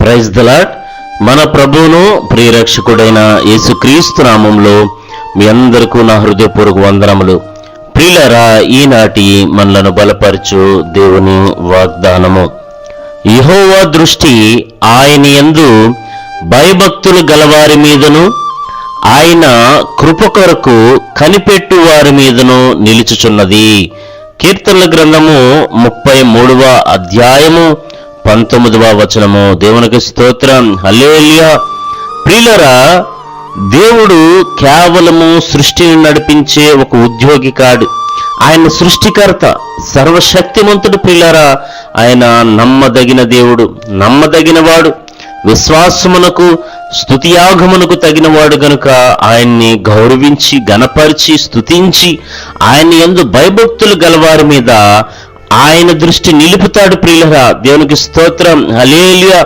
Praise the lord. మన ప్రభువును ప్రియరక్షకుడైన యేసుక్రీస్తు నామంలో మీ అందరికీ నా హృదయపూర్వక వందనములు. ప్రియులారా, ఈనాటి మనలను బలపరచు దేవుని వాగ్దానము. యెహోవా దృష్టి ఆయన యందు భయభక్తులు గలవారి మీదను ఆయన కృప కొరకు కనిపెట్టు వారి మీదను నిలుచుచున్నది. కీర్తనల గ్రంథము 33వ అధ్యాయము 19వ వచనము. దేవునికి స్తోత్రం, హల్లెలూయా. ప్రియులారా, దేవుడు కేవలము సృష్టిని నడిపించే ఒక ఉద్యోగి కాడు. ఆయన సృష్టికర్త, సర్వశక్తిమంతుడు. ప్రియులారా, ఆయన నమ్మదగిన దేవుడు, నమ్మదగినవాడు, విశ్వాసమునకు స్తుతియాగమునకు తగినవాడు గనుక ఆయన్ని గౌరవించి గణపరిచి స్తుతించి ఆయన యందు భయభక్తులు గలవారి మీద ఆయన దృష్టి నిలుపుతాడు. ప్రియులారా, దేవునికి స్తోత్రం, హల్లెలూయా.